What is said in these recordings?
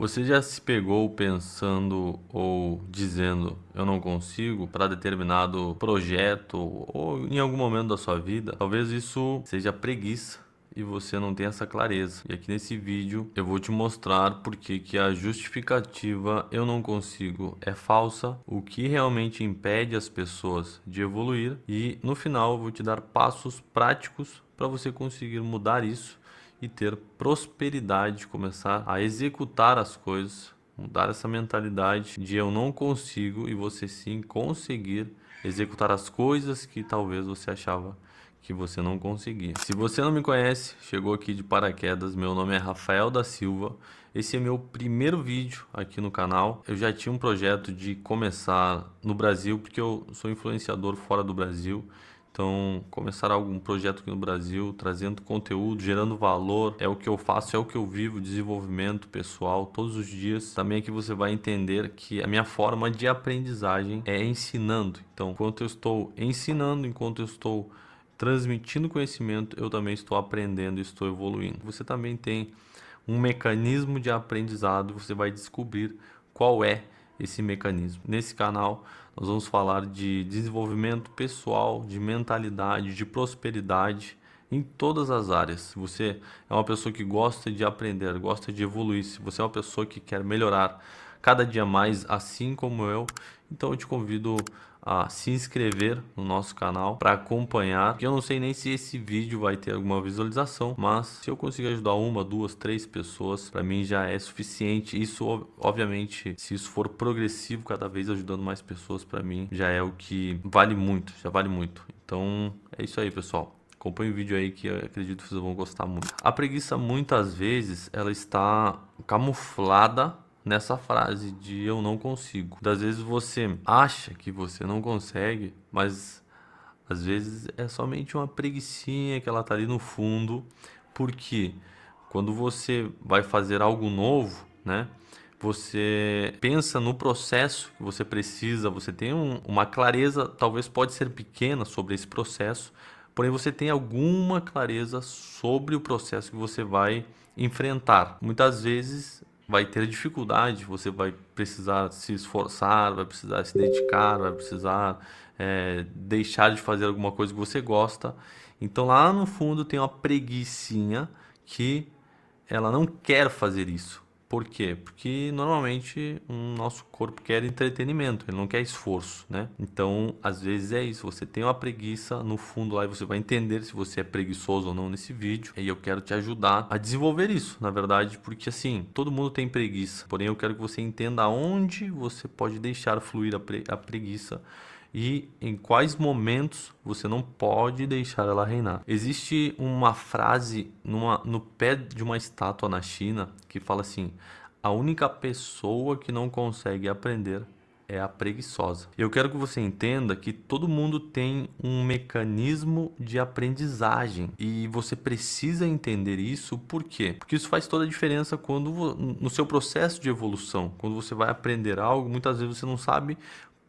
Você já se pegou pensando ou dizendo eu não consigo para determinado projeto ou em algum momento da sua vida? Talvez isso seja preguiça e você não tem essa clareza. E aqui nesse vídeo eu vou te mostrar por que a justificativa eu não consigo é falsa, o que realmente impede as pessoas de evoluir e no final eu vou te dar passos práticos para você conseguir mudar isso e ter prosperidade, começar a executar as coisas, mudar essa mentalidade de eu não consigo e você sim conseguir executar as coisas que talvez você achava que você não conseguia. Se você não me conhece, chegou aqui de paraquedas, meu nome é Rafael da Silva. Esse é meu primeiro vídeo aqui no canal. Eu já tinha um projeto de começar no Brasil, porque eu sou influenciador fora do Brasil. Então, começar algum projeto aqui no Brasil, trazendo conteúdo, gerando valor, é o que eu faço, é o que eu vivo, desenvolvimento pessoal todos os dias. Também aqui você vai entender que a minha forma de aprendizagem é ensinando. Então, enquanto eu estou ensinando, enquanto eu estou transmitindo conhecimento, eu também estou aprendendo e estou evoluindo. Você também tem um mecanismo de aprendizado, você vai descobrir qual é esse mecanismo. Nesse canal nós vamos falar de desenvolvimento pessoal, de mentalidade, de prosperidade em todas as áreas. Se você é uma pessoa que gosta de aprender, gosta de evoluir, se você é uma pessoa que quer melhorar cada dia mais, assim como eu, então eu te convido a se inscrever no nosso canal para acompanhar. Eu não sei nem se esse vídeo vai ter alguma visualização, mas se eu conseguir ajudar uma, duas, três pessoas, para mim já é suficiente. Isso, obviamente, se isso for progressivo, cada vez ajudando mais pessoas, para mim já é o que vale muito, já vale muito. Então é isso aí, pessoal. Acompanhe o vídeo aí que eu acredito que vocês vão gostar muito. A preguiça muitas vezes ela está camuflada nessa frase de eu não consigo. Muitas vezes você acha que você não consegue, mas às vezes é somente uma preguicinha que ela tá ali no fundo, porque quando você vai fazer algo novo, né? Você pensa no processo que você precisa, você tem uma clareza, talvez pode ser pequena sobre esse processo, porém você tem alguma clareza sobre o processo que você vai enfrentar. Muitas vezes vai ter dificuldade, você vai precisar se esforçar, vai precisar se dedicar, vai precisar deixar de fazer alguma coisa que você gosta. Então lá no fundo tem uma preguicinha que ela não quer fazer isso. Por quê? Porque normalmente o nosso corpo quer entretenimento, ele não quer esforço, né? Então, às vezes é isso, você tem uma preguiça no fundo lá e você vai entender se você é preguiçoso ou não nesse vídeo. E eu quero te ajudar a desenvolver isso, na verdade, porque assim, todo mundo tem preguiça. Porém, eu quero que você entenda onde você pode deixar fluir a preguiça e em quais momentos você não pode deixar ela reinar. Existe uma frase no pé de uma estátua na China que fala assim: a única pessoa que não consegue aprender é a preguiçosa. Eu quero que você entenda que todo mundo tem um mecanismo de aprendizagem e você precisa entender isso. Por quê? Porque isso faz toda a diferença quando no seu processo de evolução, quando você vai aprender algo, muitas vezes você não sabe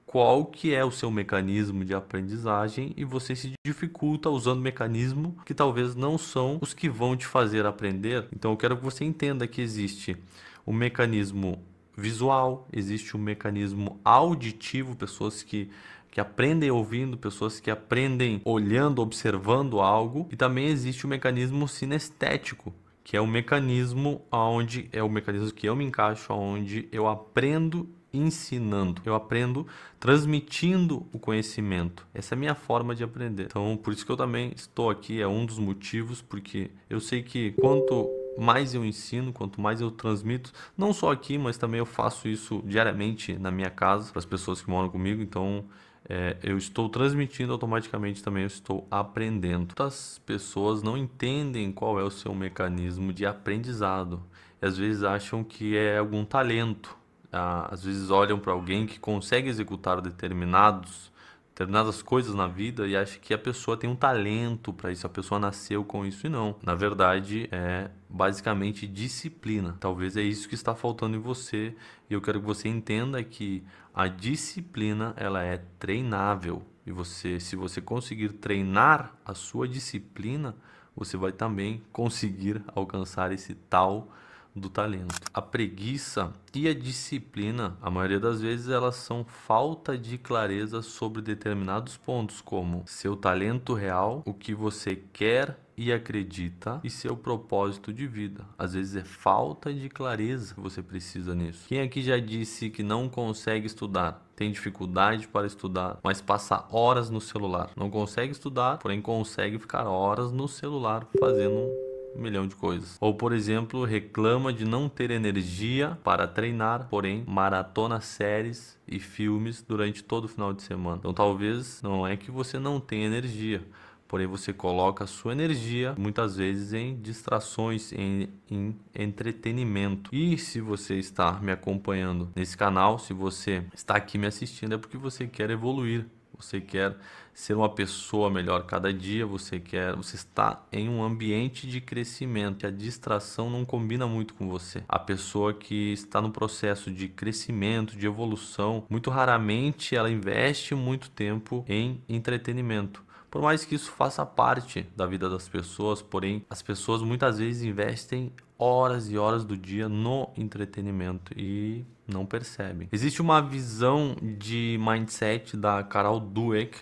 qual que é o seu mecanismo de aprendizagem e você se dificulta usando mecanismos que talvez não são os que vão te fazer aprender. Então eu quero que você entenda que existe o mecanismo visual, existe o mecanismo auditivo, pessoas que aprendem ouvindo, pessoas que aprendem olhando, observando algo, e também existe o mecanismo sinestético, que é o mecanismo onde é o mecanismo que eu me encaixo, onde eu aprendo ensinando, eu aprendo transmitindo o conhecimento. Essa é a minha forma de aprender. Então, por isso que eu também estou aqui, é um dos motivos, porque eu sei que quanto mais eu ensino, quanto mais eu transmito, não só aqui, mas também eu faço isso diariamente na minha casa, para as pessoas que moram comigo, então eu estou transmitindo automaticamente também, eu estou aprendendo. Muitas pessoas não entendem qual é o seu mecanismo de aprendizado e às vezes acham que é algum talento. Às vezes olham para alguém que consegue executar determinadas coisas na vida e acham que a pessoa tem um talento para isso, a pessoa nasceu com isso e não. Na verdade, é basicamente disciplina. Talvez é isso que está faltando em você e eu quero que você entenda que a disciplina ela é treinável e você, se você conseguir treinar a sua disciplina, você vai também conseguir alcançar esse tal do talento. A preguiça e a disciplina, a maioria das vezes, elas são falta de clareza sobre determinados pontos, como seu talento real, o que você quer e acredita e seu propósito de vida. Às vezes é falta de clareza que você precisa nisso. Quem aqui já disse que não consegue estudar? Tem dificuldade para estudar, mas passa horas no celular. Não consegue estudar, porém consegue ficar horas no celular fazendo um milhão de coisas. Ou, por exemplo, reclama de não ter energia para treinar, porém maratona séries e filmes durante todo o final de semana. Então, talvez não é que você não tenha energia, porém você coloca a sua energia muitas vezes em distrações, em entretenimento. E se você está me acompanhando nesse canal, se você está aqui me assistindo, é porque você quer evoluir. Você quer ser uma pessoa melhor cada dia, você está em um ambiente de crescimento. A distração não combina muito com você. A pessoa que está no processo de crescimento, de evolução, muito raramente ela investe muito tempo em entretenimento. Por mais que isso faça parte da vida das pessoas, porém, as pessoas muitas vezes investem horas e horas do dia no entretenimento e não percebem. Existe uma visão de mindset da Carol Dweck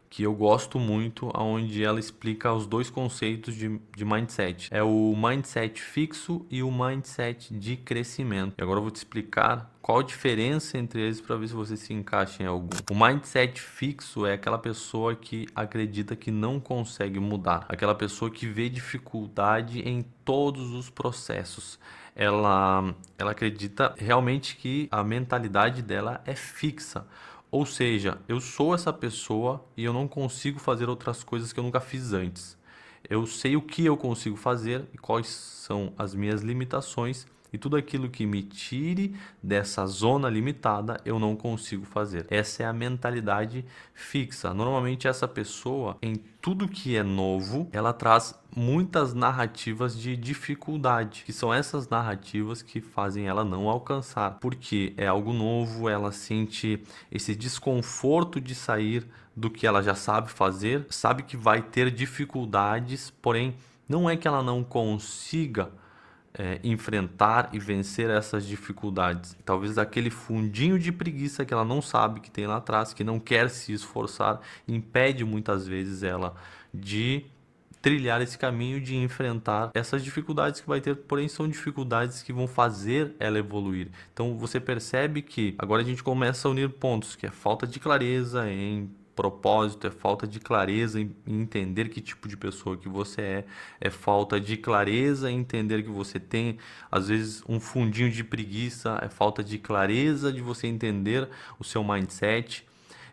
que eu gosto muito, onde ela explica os dois conceitos de mindset. É o mindset fixo e o mindset de crescimento. E agora eu vou te explicar qual a diferença entre eles para ver se você se encaixa em algum. O mindset fixo é aquela pessoa que acredita que não consegue mudar. Aquela pessoa que vê dificuldade em todos os processos. Ela acredita realmente que a mentalidade dela é fixa. Ou seja, eu sou essa pessoa e eu não consigo fazer outras coisas que eu nunca fiz antes. Eu sei o que eu consigo fazer e quais são as minhas limitações, e tudo aquilo que me tire dessa zona limitada eu não consigo fazer. Essa é a mentalidade fixa. Normalmente essa pessoa, em tudo que é novo, ela traz muitas narrativas de dificuldade, que são essas narrativas que fazem ela não alcançar, porque é algo novo, ela sente esse desconforto de sair do que ela já sabe fazer, sabe que vai ter dificuldades, porém não é que ela não consiga enfrentar e vencer essas dificuldades. Talvez aquele fundinho de preguiça que ela não sabe que tem lá atrás, que não quer se esforçar, impede muitas vezes ela de trilhar esse caminho, de enfrentar essas dificuldades que vai ter, porém são dificuldades que vão fazer ela evoluir. Então você percebe que agora a gente começa a unir pontos, que é falta de clareza em propósito, é falta de clareza em entender que tipo de pessoa que você é falta de clareza em entender que você tem, às vezes, um fundinho de preguiça, é falta de clareza de você entender o seu mindset.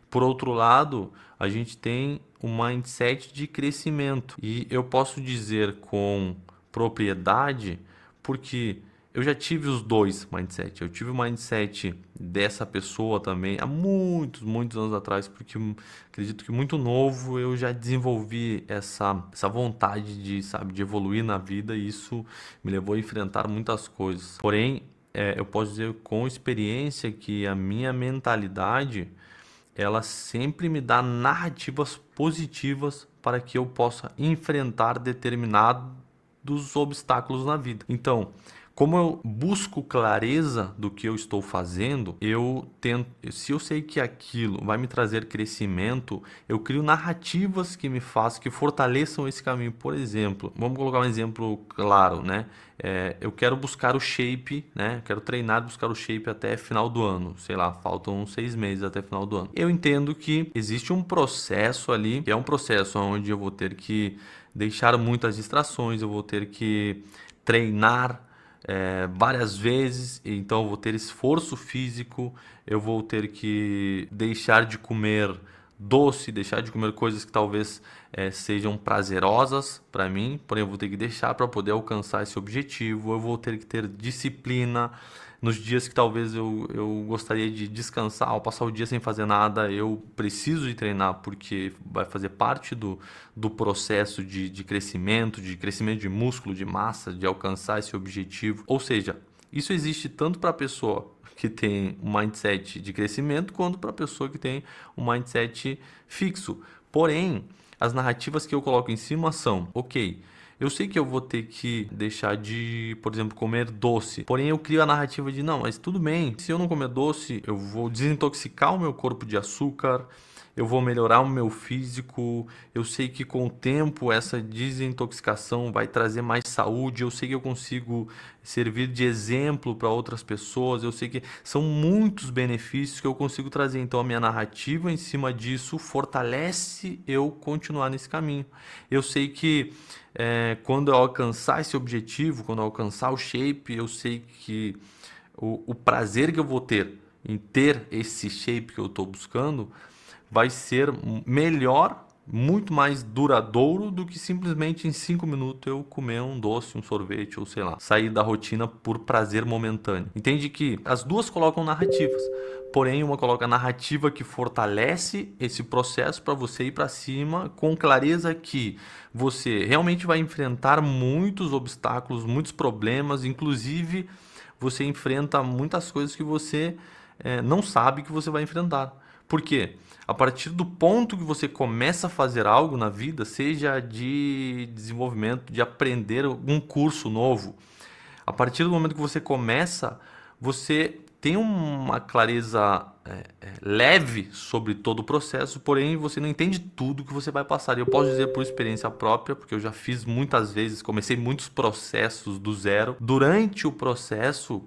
Por outro lado, a gente tem um mindset de crescimento, e eu posso dizer com propriedade porque eu já tive os dois mindset. Eu tive o mindset dessa pessoa também há muitos anos atrás, porque acredito que muito novo eu já desenvolvi essa vontade de, sabe, de evoluir na vida, e isso me levou a enfrentar muitas coisas. Porém, eu posso dizer com experiência que a minha mentalidade, ela sempre me dá narrativas positivas para que eu possa enfrentar determinados obstáculos na vida. Então, como eu busco clareza do que eu estou fazendo, eu tento, se eu sei que aquilo vai me trazer crescimento, eu crio narrativas que me façam, que fortaleçam esse caminho. Por exemplo, vamos colocar um exemplo claro, né? Eu quero buscar o shape, né? Quero treinar, buscar o shape até final do ano. Sei lá, faltam 6 meses até final do ano. Eu entendo que existe um processo ali, que é um processo onde eu vou ter que deixar muitas distrações, eu vou ter que treinar várias vezes, então eu vou ter esforço físico, eu vou ter que deixar de comer doce, deixar de comer coisas que talvez sejam prazerosas para mim, porém eu vou ter que deixar para poder alcançar esse objetivo. Eu vou ter que ter disciplina nos dias que talvez eu gostaria de descansar, ao passar o dia sem fazer nada, eu preciso de treinar, porque vai fazer parte do processo de crescimento de músculo, de massa, de alcançar esse objetivo. Ou seja, isso existe tanto para a pessoa que tem um mindset de crescimento, quanto para a pessoa que tem um mindset fixo. Porém, as narrativas que eu coloco em cima são, ok, Eu sei que eu vou ter que deixar de, por exemplo, comer doce. Porém, eu crio a narrativa de não, mas tudo bem. Se eu não comer doce, eu vou desintoxicar o meu corpo de açúcar. Eu vou melhorar o meu físico. Eu sei que com o tempo essa desintoxicação vai trazer mais saúde. Eu sei que eu consigo servir de exemplo para outras pessoas. Eu sei que são muitos benefícios que eu consigo trazer. Então a minha narrativa em cima disso fortalece eu continuar nesse caminho. Eu sei que quando eu alcançar esse objetivo, quando eu alcançar o shape, eu sei que o prazer que eu vou ter em ter esse shape que eu estou buscando vai ser melhor, muito mais duradouro do que simplesmente em 5 minutos eu comer um doce, um sorvete ou sei lá, sair da rotina por prazer momentâneo. Entende que as duas colocam narrativas, porém uma coloca a narrativa que fortalece esse processo para você ir para cima com clareza que você realmente vai enfrentar muitos obstáculos, muitos problemas, inclusive você enfrenta muitas coisas que você não sabe que você vai enfrentar. Por quê? A partir do ponto que você começa a fazer algo na vida, seja de desenvolvimento, de aprender um curso novo, a partir do momento que você começa, você tem uma clareza leve sobre todo o processo, porém você não entende tudo que você vai passar. E eu posso dizer por experiência própria, porque eu já fiz muitas vezes, comecei muitos processos do zero. Durante o processo,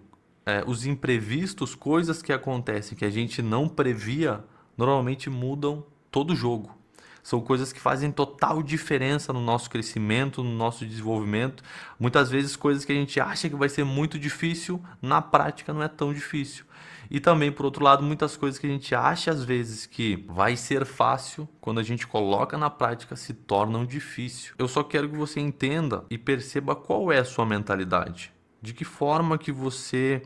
os imprevistos, coisas que acontecem que a gente não previa, normalmente mudam todo o jogo. São coisas que fazem total diferença no nosso crescimento, no nosso desenvolvimento. Muitas vezes coisas que a gente acha que vai ser muito difícil, na prática não é tão difícil. E também, por outro lado, muitas coisas que a gente acha às vezes que vai ser fácil, quando a gente coloca na prática, se tornam difícil. Eu só quero que você entenda e perceba qual é a sua mentalidade. De que forma que você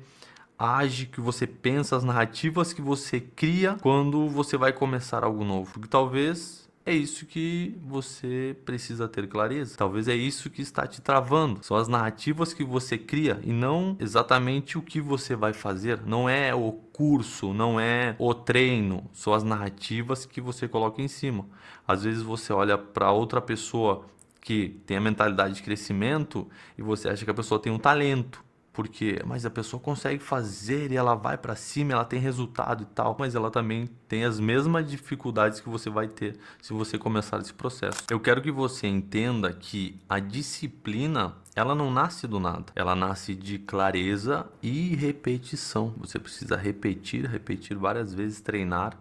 age, que você pensa, as narrativas que você cria quando você vai começar algo novo. Porque talvez é isso que você precisa ter clareza. Talvez é isso que está te travando. São as narrativas que você cria e não exatamente o que você vai fazer. Não é o curso, não é o treino. São as narrativas que você coloca em cima. Às vezes você olha para outra pessoa que tem a mentalidade de crescimento e você acha que a pessoa tem um talento. Porque, mas a pessoa consegue fazer e ela vai para cima, ela tem resultado e tal, mas ela também tem as mesmas dificuldades que você vai ter se você começar esse processo. Eu quero que você entenda que a disciplina, ela não nasce do nada, ela nasce de clareza e repetição. Você precisa repetir, repetir várias vezes, treinar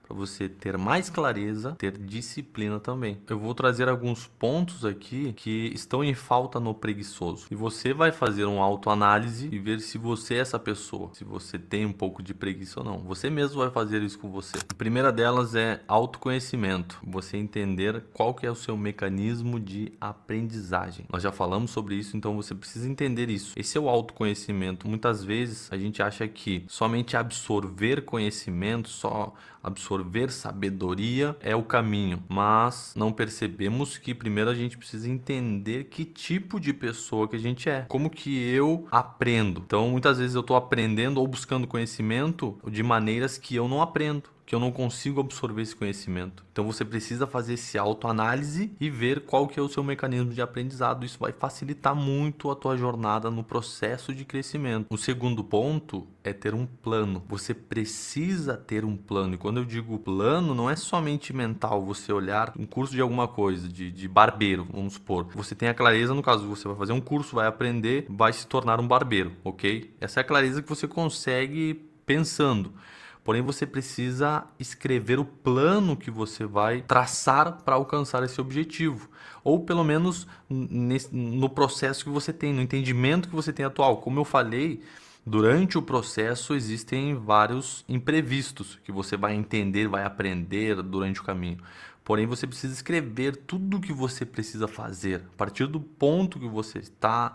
para você ter mais clareza, ter disciplina também. Eu vou trazer alguns pontos aqui que estão em falta no preguiçoso. E você vai fazer uma autoanálise e ver se você é essa pessoa, se você tem um pouco de preguiça ou não. Você mesmo vai fazer isso com você. A primeira delas é autoconhecimento. Você entender qual que é o seu mecanismo de aprendizagem. Nós já falamos sobre isso, então você precisa entender isso. Esse é o autoconhecimento. Muitas vezes a gente acha que somente absorver conhecimento, só absorver sabedoria é o caminho, mas não percebemos que primeiro a gente precisa entender que tipo de pessoa que a gente é, como que eu aprendo. Então muitas vezes eu estou aprendendo ou buscando conhecimento de maneiras que eu não aprendo, que eu não consigo absorver esse conhecimento. Então você precisa fazer esse autoanálise e ver qual que é o seu mecanismo de aprendizado. Isso vai facilitar muito a tua jornada no processo de crescimento. O segundo ponto é ter um plano. Você precisa ter um plano. E quando eu digo plano, não é somente mental, você olhar um curso de alguma coisa, de barbeiro, vamos supor. Você tem a clareza, no caso, você vai fazer um curso, vai aprender, vai se tornar um barbeiro, ok? Essa é a clareza que você consegue pensando. Porém, você precisa escrever o plano que você vai traçar para alcançar esse objetivo. Ou pelo menos no processo que você tem, no entendimento que você tem atual. Como eu falei, durante o processo existem vários imprevistos que você vai entender, vai aprender durante o caminho. Porém, você precisa escrever tudo o que você precisa fazer. A partir do ponto que você está,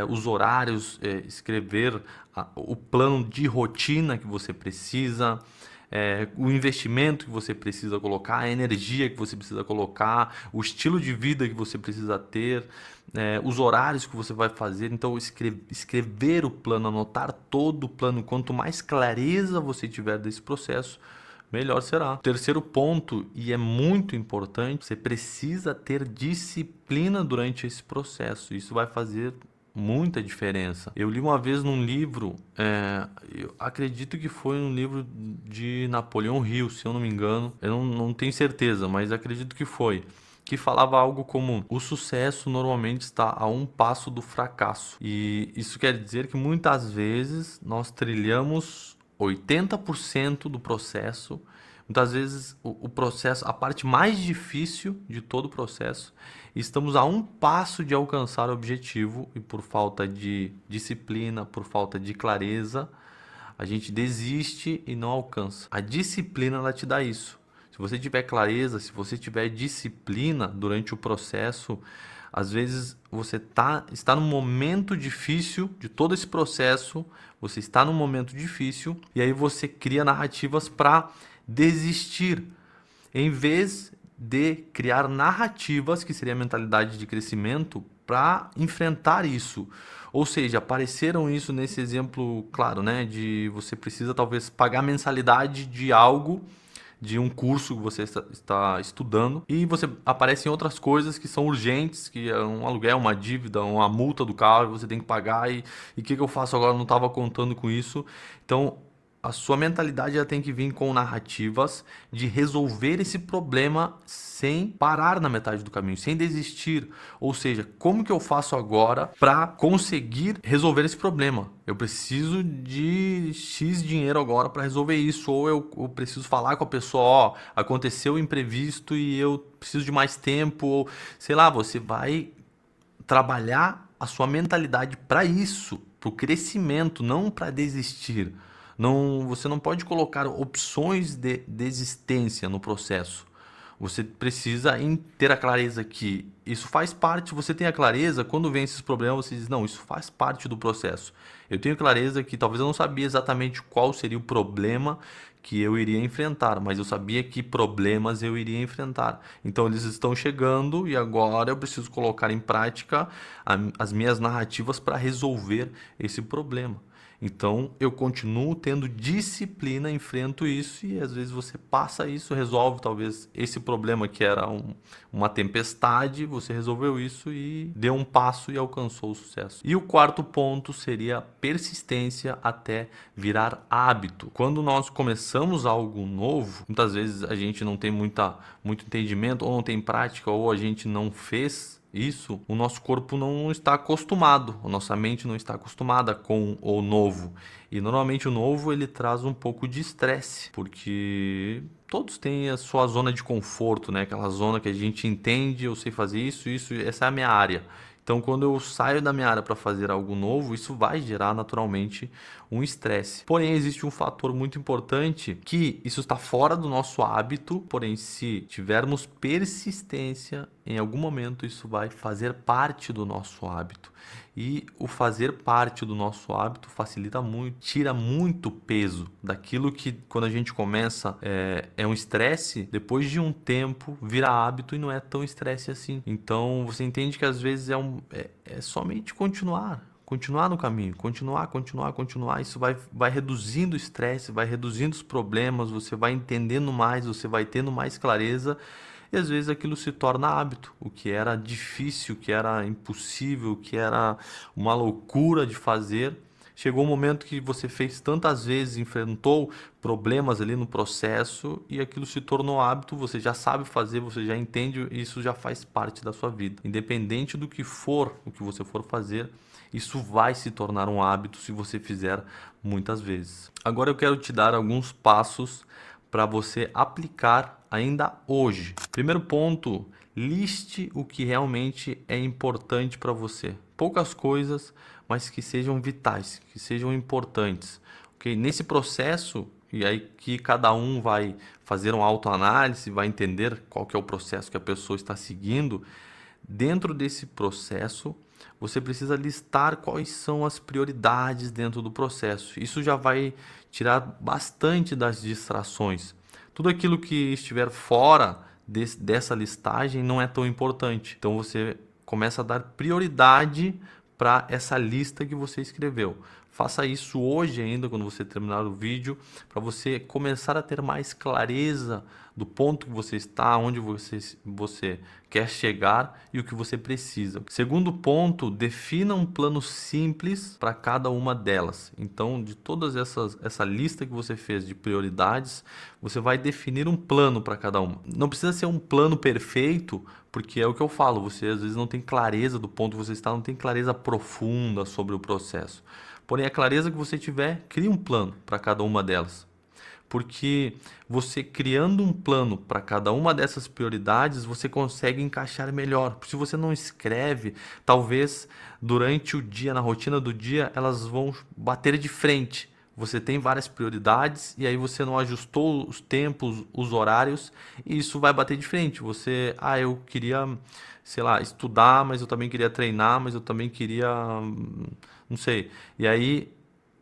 os horários, escrever o plano de rotina que você precisa, o investimento que você precisa colocar, a energia que você precisa colocar, o estilo de vida que você precisa ter, os horários que você vai fazer. Então, escrever o plano, anotar todo o plano. Quanto mais clareza você tiver desse processo, melhor será. Terceiro ponto, e é muito importante, você precisa ter disciplina durante esse processo. Isso vai fazer muita diferença. Eu li uma vez num livro, eu acredito que foi um livro de Napoleão Hill, se eu não me engano. Eu não tenho certeza, mas acredito que foi. Que falava algo como: o sucesso normalmente está a um passo do fracasso. E isso quer dizer que muitas vezes nós trilhamos 80% do processo. Muitas vezes o processo, a parte mais difícil de todo o processo, estamos a um passo de alcançar o objetivo e por falta de disciplina, por falta de clareza, a gente desiste e não alcança. A disciplina ela te dá isso. Se você tiver clareza, se você tiver disciplina durante o processo, às vezes você está num momento difícil de todo esse processo, você está num momento difícil e aí você cria narrativas para desistir, em vez de criar narrativas, que seria a mentalidade de crescimento, para enfrentar isso. Ou seja, apareceram isso nesse exemplo, claro, né? De você precisa talvez pagar a mensalidade de algo, de um curso que você está estudando, e você aparece em outras coisas que são urgentes, que é um aluguel, uma dívida, uma multa do carro, você tem que pagar, e o que eu faço agora? Eu não estava contando com isso. Então, a sua mentalidade já tem que vir com narrativas de resolver esse problema sem parar na metade do caminho, sem desistir. Ou seja, como que eu faço agora para conseguir resolver esse problema? Eu preciso de X dinheiro agora para resolver isso, ou eu preciso falar com a pessoa: ó, aconteceu o imprevisto e eu preciso de mais tempo, ou sei lá, você vai trabalhar a sua mentalidade para isso, para o crescimento, não para desistir. Não, você não pode colocar opções de desistência no processo. Você precisa ter a clareza que isso faz parte. Você tem a clareza, quando vem esses problemas, você diz: não, isso faz parte do processo. Eu tenho clareza que talvez eu não sabia exatamente qual seria o problema que eu iria enfrentar, mas eu sabia que problemas eu iria enfrentar. Então eles estão chegando e agora eu preciso colocar em prática as minhas narrativas para resolver esse problema. Então eu continuo tendo disciplina, enfrento isso e às vezes você passa isso, resolve talvez esse problema que era uma tempestade, você resolveu isso e deu um passo e alcançou o sucesso. E o quarto ponto seria persistência até virar hábito. Quando nós começamos algo novo, muitas vezes a gente não tem muito entendimento, ou não tem prática, ou a gente não fez isso, o nosso corpo não está acostumado, a nossa mente não está acostumada com o novo. E normalmente o novo ele traz um pouco de estresse, porque todos têm a sua zona de conforto, né? Aquela zona que a gente entende: eu sei fazer isso, essa é a minha área. Então, quando eu saio da minha área para fazer algo novo, isso vai gerar naturalmente um estresse. Porém, existe um fator muito importante que isso está fora do nosso hábito, porém, se tivermos persistência, em algum momento isso vai fazer parte do nosso hábito. E o fazer parte do nosso hábito facilita muito, tira muito peso daquilo que, quando a gente começa, é um estresse, depois de um tempo vira hábito e não é tão estresse assim. Então você entende que às vezes é somente continuar no caminho, continuar. Isso vai reduzindo o estresse, vai reduzindo os problemas, você vai entendendo mais, você vai tendo mais clareza. E às vezes aquilo se torna hábito. O que era difícil, o que era impossível, o que era uma loucura de fazer, chegou um momento que você fez tantas vezes, enfrentou problemas ali no processo e aquilo se tornou hábito, você já sabe fazer, você já entende e isso já faz parte da sua vida. Independente do que for, o que você for fazer, isso vai se tornar um hábito se você fizer muitas vezes. Agora eu quero te dar alguns passos para você aplicar ainda hoje. Primeiro ponto, liste o que realmente é importante para você. Poucas coisas, mas que sejam vitais, que sejam importantes. Okay? Nesse processo, e aí que cada um vai fazer uma autoanálise, vai entender qual que é o processo que a pessoa está seguindo. Dentro desse processo, você precisa listar quais são as prioridades dentro do processo. Isso já vai tirar bastante das distrações. Tudo aquilo que estiver fora dessa listagem não é tão importante. Então você começa a dar prioridade para essa lista que você escreveu. Faça isso hoje ainda, quando você terminar o vídeo, para você começar a ter mais clareza do ponto que você está, onde você quer chegar e o que você precisa. Segundo ponto, defina um plano simples para cada uma delas. Então, de todas essa lista que você fez de prioridades, você vai definir um plano para cada uma. Não precisa ser um plano perfeito, porque é o que eu falo, você às vezes não tem clareza do ponto que você está, não tem clareza profunda sobre o processo. Porém, a clareza que você tiver, crie um plano para cada uma delas. Porque você criando um plano para cada uma dessas prioridades, você consegue encaixar melhor. Se você não escreve, talvez durante o dia, na rotina do dia, elas vão bater de frente. Você tem várias prioridades e aí você não ajustou os tempos, os horários, e isso vai bater de frente. Você, eu queria, sei lá, estudar, mas eu também queria treinar, mas eu também queria, não sei. E aí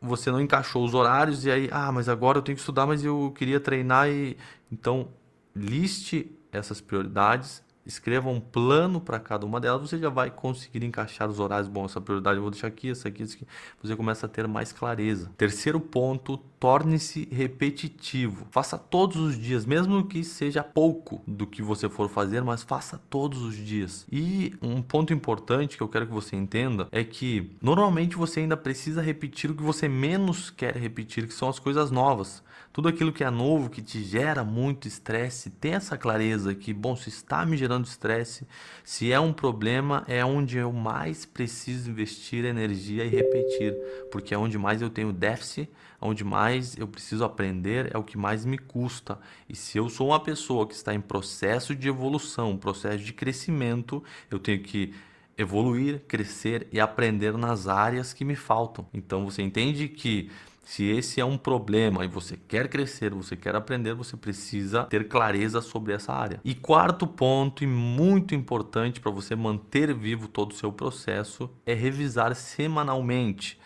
você não encaixou os horários e aí, mas agora eu tenho que estudar, mas eu queria treinar e então liste essas prioridades, escreva um plano para cada uma delas, você já vai conseguir encaixar os horários. Bom, essa prioridade eu vou deixar aqui, essa aqui, essa aqui. Você começa a ter mais clareza. Terceiro ponto, torne-se repetitivo. Faça todos os dias, mesmo que seja pouco do que você for fazer, mas faça todos os dias. E um ponto importante que eu quero que você entenda é que normalmente você ainda precisa repetir o que você menos quer repetir, que são as coisas novas. Tudo aquilo que é novo, que te gera muito estresse, tem essa clareza que, bom, se está me gerando estresse, se é um problema, é onde eu mais preciso investir energia e repetir, porque é onde mais eu tenho déficit, onde mais eu preciso aprender, é o que mais me custa. E se eu sou uma pessoa que está em processo de evolução, processo de crescimento, eu tenho que evoluir, crescer e aprender nas áreas que me faltam. Então você entende que se esse é um problema e você quer crescer, você quer aprender, você precisa ter clareza sobre essa área. E quarto ponto, e muito importante para você manter vivo todo o seu processo, é revisar semanalmente.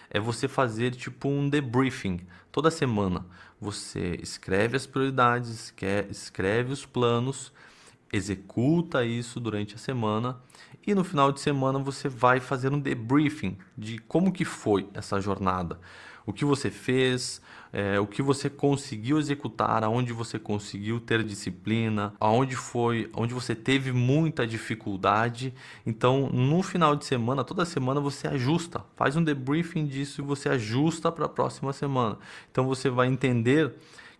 É você fazer tipo um debriefing. Toda semana você escreve as prioridades, escreve os planos, executa isso durante a semana e no final de semana você vai fazer um debriefing de como que foi essa jornada. O que você fez, o que você conseguiu executar, aonde você conseguiu ter disciplina, onde você teve muita dificuldade. Então, no final de semana, toda semana você ajusta, faz um debriefing disso e você ajusta para a próxima semana. Então, você vai entender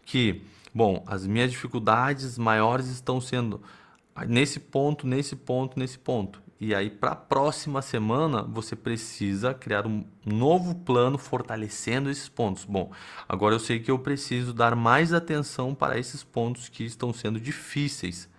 que, bom, as minhas dificuldades maiores estão sendo nesse ponto, nesse ponto, nesse ponto. E aí, para a próxima semana, você precisa criar um novo plano fortalecendo esses pontos. Bom, agora eu sei que eu preciso dar mais atenção para esses pontos que estão sendo difíceis.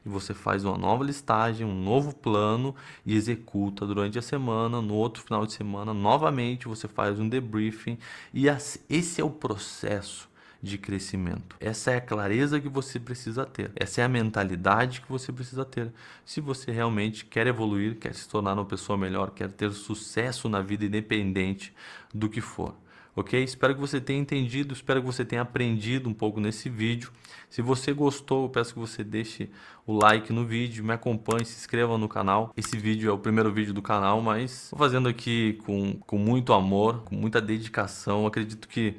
E você faz uma nova listagem, um novo plano e executa durante a semana. No outro final de semana, novamente, você faz um debriefing. E esse é o processo de crescimento. Essa é a clareza que você precisa ter. Essa é a mentalidade que você precisa ter. Se você realmente quer evoluir, quer se tornar uma pessoa melhor, quer ter sucesso na vida independente do que for. Ok? Espero que você tenha entendido, espero que você tenha aprendido um pouco nesse vídeo. Se você gostou, eu peço que você deixe o like no vídeo, me acompanhe, se inscreva no canal. Esse vídeo é o primeiro vídeo do canal, mas estou fazendo aqui com muito amor, com muita dedicação. Acredito que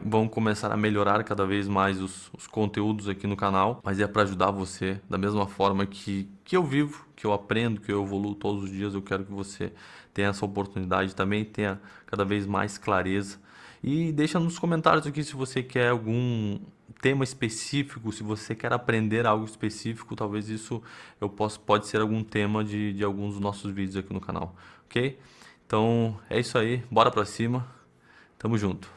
vão começar a melhorar cada vez mais os conteúdos aqui no canal, mas é para ajudar você da mesma forma que eu vivo, que eu aprendo, que eu evoluo todos os dias. Eu quero que você tenha essa oportunidade também, tenha cada vez mais clareza. E deixa nos comentários aqui se você quer algum tema específico, se você quer aprender algo específico, talvez isso pode ser algum tema de alguns dos nossos vídeos aqui no canal, ok? Então é isso aí, bora pra cima, tamo junto.